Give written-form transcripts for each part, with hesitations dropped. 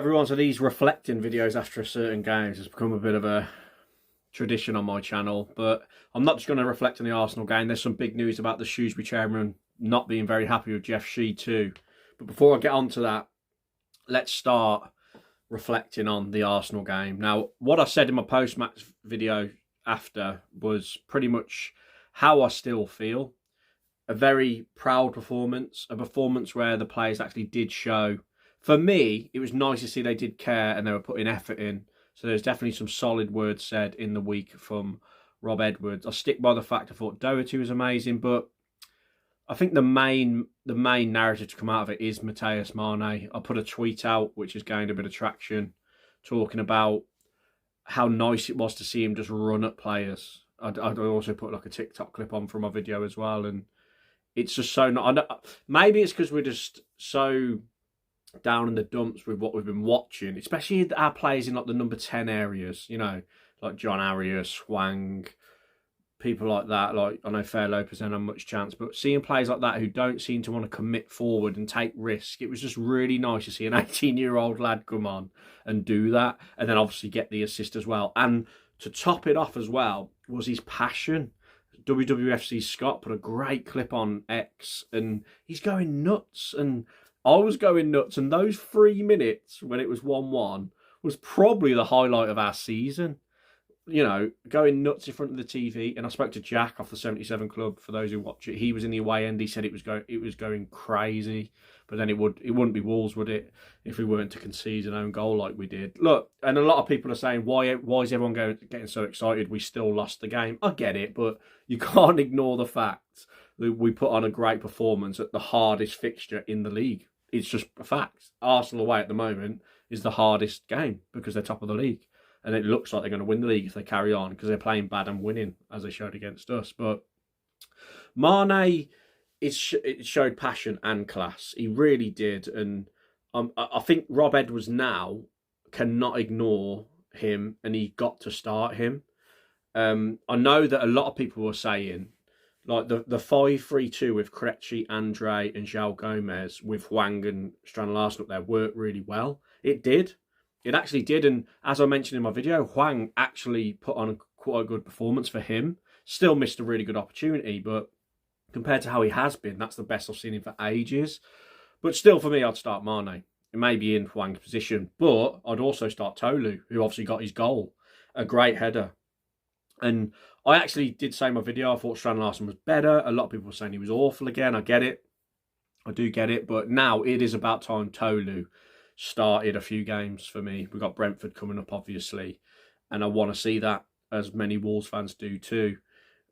Everyone, so these reflecting videos after a certain games has become a bit of a tradition on my channel, but I'm not just going to reflect on the Arsenal game. There's some big news about the Shrewsbury chairman not being very happy with Jeff Shee too. But before I get on to that, let's start reflecting on the Arsenal game. Now, what I said in my post-match video after was pretty much how I still feel. A very proud performance, a performance where the players actually did show. For me, it was nice to see they did care and they were putting effort in. So there's definitely some solid words said in the week from Rob Edwards. I stick by the fact I thought Doherty was amazing, but I think the main narrative to come out of it is Mateus Mane. I put a tweet out which has gained a bit of traction, talking about how nice it was to see him just run at players. I'd also put like a TikTok clip on from my video as well, and it's just so not. Maybe it's because we're just so down in the dumps with what we've been watching, especially our players in like the number 10 areas, you know, like John Arias, Hwang, people like that. Like, I know Fair Lopez don't have much chance, but seeing players like that who don't seem to want to commit forward and take risk, it was just really nice to see an 18-year-old lad come on and do that, and then obviously get the assist as well. And to top it off as well was his passion. wwfc Scott put a great clip on X and he's going nuts, and I was going nuts, and those 3 minutes when it was 1-1 was probably the highlight of our season. You know, going nuts in front of the TV. And I spoke to Jack off the 77 Club, for those who watch it. He was in the away end. He said it was going crazy. But then it wouldn't be Wolves, would it, if we weren't to concede an own goal like we did. Look, and a lot of people are saying, why is everyone getting so excited? We still lost the game. I get it, but you can't ignore the fact that we put on a great performance at the hardest fixture in the league. It's just a fact. Arsenal away at the moment is the hardest game because they're top of the league. And it looks like they're going to win the league if they carry on, because they're playing bad and winning, as they showed against us. But Mane, it showed passion and class. He really did. And I think Rob Edwards now cannot ignore him, and he got to start him. I know that a lot of people were saying, like, the 5-3-2 with Krejci, Andre and João Gomez with Hwang and Strand Larsen up there worked really well. It did. It actually did. And as I mentioned in my video, Hwang actually put on quite a good performance for him. Still missed a really good opportunity, but compared to how he has been, that's the best I've seen him for ages. But still, for me, I'd start Mane. It may be in Hwang's position, but I'd also start Tolu, who obviously got his goal. A great header. And I actually did say in my video, I thought Strand Larsen was better. A lot of people were saying he was awful again. I get it. I do get it. But now it is about time Tolu started a few games for me. We've got Brentford coming up, obviously. And I want to see that, as many Wolves fans do too.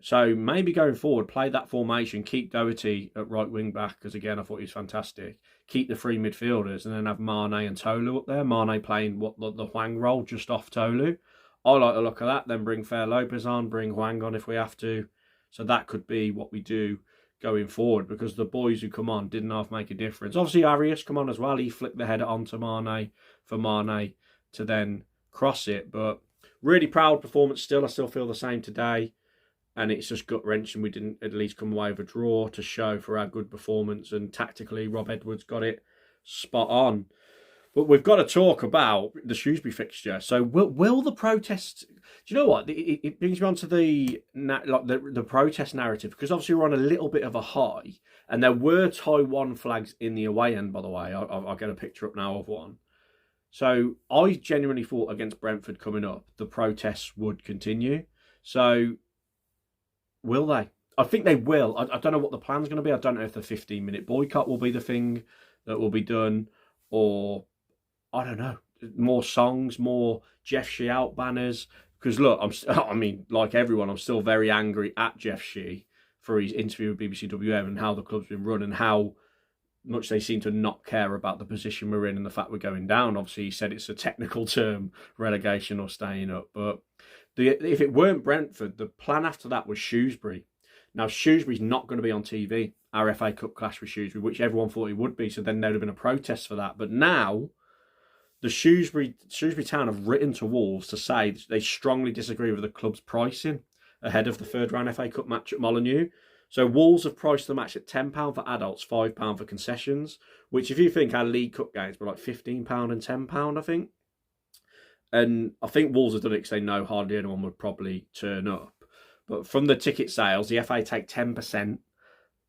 So maybe going forward, play that formation. Keep Doherty at right wing back, because again, I thought he was fantastic. Keep the three midfielders and then have Mane and Tolu up there. Mane playing the Hwang role just off Tolu. I like the look of that. Then bring Fair Lopez on, bring Hwang on if we have to. So that could be what we do going forward, because the boys who come on didn't half make a difference. Obviously, Arias come on as well. He flicked the header onto Mane for Mane to then cross it. But really proud performance still. I still feel the same today. And it's just gut-wrenching we didn't at least come away with a draw to show for our good performance. And tactically, Rob Edwards got it spot on. But we've got to talk about the Shrewsbury fixture. So will the protest... Do you know what? It brings me on to the protest narrative, because obviously we're on a little bit of a high. And there were Taiwan flags in the away end, by the way. I'll get a picture up now of one. So I genuinely thought against Brentford coming up, the protests would continue. So will they? I think they will. I don't know what the plan's going to be. I don't know if the 15-minute boycott will be the thing that will be done, or I don't know, more songs, more Jeff Shee out banners. Because look, I mean, like everyone, I'm still very angry at Jeff Shee for his interview with BBC WM and how the club's been run and how much they seem to not care about the position we're in and the fact we're going down. Obviously, he said it's a technical term, relegation or staying up. But if it weren't Brentford, the plan after that was Shrewsbury. Now, Shrewsbury's not going to be on TV, our FA Cup clash with Shrewsbury, which everyone thought it would be. So then there'd have been a protest for that. But now, the Shrewsbury Town have written to Wolves to say they strongly disagree with the club's pricing ahead of the third round FA Cup match at Molineux. So Wolves have priced the match at £10 for adults, £5 for concessions, which if you think our League Cup games were like £15 and £10, I think. And I think Wolves have done it because they know hardly anyone would probably turn up. But from the ticket sales, the FA take 10%,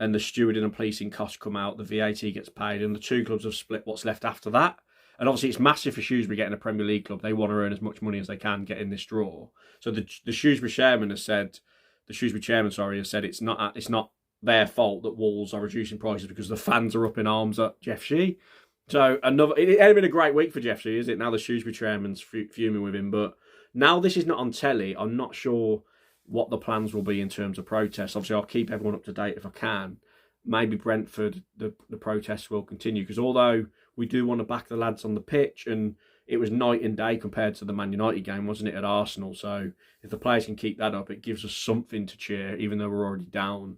and the stewarding and policing costs come out, the VAT gets paid, and the two clubs have split what's left after that. And obviously it's massive for Shrewsbury getting a Premier League club. They want to earn as much money as they can getting this draw. So the Shrewsbury chairman has said, it's not their fault that Wolves are reducing prices because the fans are up in arms at Jeff Shee. So it ain't been a great week for Jeff Shee, is it? Now the Shrewsbury chairman's fuming with him, but now this is not on telly. I'm not sure what the plans will be in terms of protests. Obviously, I'll keep everyone up to date if I can. Maybe Brentford, the protests will continue, because although we do want to back the lads on the pitch, and it was night and day compared to the Man United game, wasn't it, at Arsenal? So if the players can keep that up, it gives us something to cheer, even though we're already down.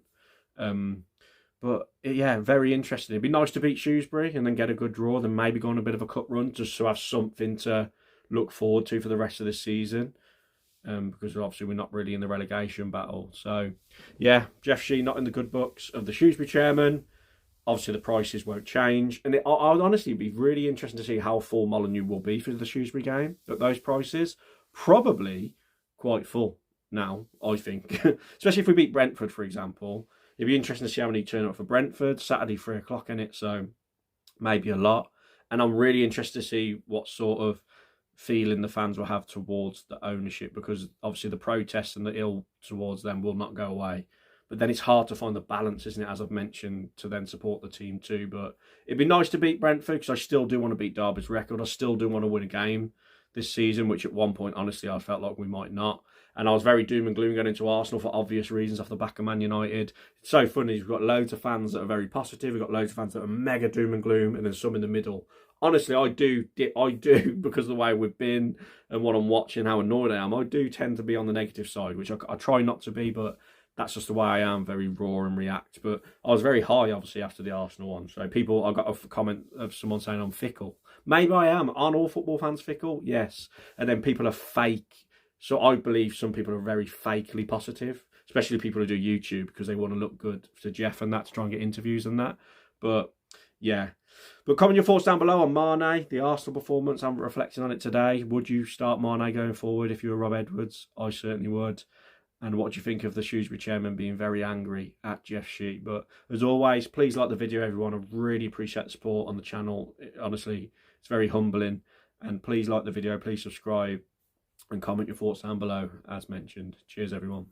But yeah, very interesting. It'd be nice to beat Shrewsbury and then get a good draw, then maybe go on a bit of a cup run just to have something to look forward to for the rest of the season. Because obviously we're not really in the relegation battle. So yeah, Jeff Shee not in the good books of the Shrewsbury chairman. Obviously the prices won't change, and I would honestly be really interested to see how full Molineux will be for the Shrewsbury game at those prices. Probably quite full now, I think. Especially if we beat Brentford, for example. It'd be interesting to see how many turn up for Brentford. Saturday, 3 o'clock in it, so maybe a lot. And I'm really interested to see what sort of feeling the fans will have towards the ownership, because obviously the protests and the ill towards them will not go away. But then it's hard to find the balance, isn't it, as I've mentioned, to then support the team too. But it'd be nice to beat Brentford, because I still do want to beat Derby's record. I still do want to win a game this season, which at one point, honestly, I felt like we might not. And I was very doom and gloom going into Arsenal for obvious reasons off the back of Man United. It's so funny. We've got loads of fans that are very positive. We've got loads of fans that are mega doom and gloom, and then some in the middle. Honestly, I do, because of the way we've been and what I'm watching, how annoyed I am. I do tend to be on the negative side, which I try not to be, but that's just the way I am, very raw and react. But I was very high, obviously, after the Arsenal one. So I got a comment of someone saying I'm fickle. Maybe I am. Aren't all football fans fickle? Yes. And then people are fake. So I believe some people are very fakely positive, especially people who do YouTube, because they want to look good to Jeff and that, to try and get interviews and that. But yeah. But comment your thoughts down below on Mane, the Arsenal performance. I'm reflecting on it today. Would you start Mane going forward if you were Rob Edwards? I certainly would. And what do you think of the Shrewsbury chairman being very angry at Jeff Shee? But as always, please like the video, everyone. I really appreciate the support on the channel. Honestly, it's very humbling. And please like the video, please subscribe, and comment your thoughts down below, as mentioned. Cheers, everyone.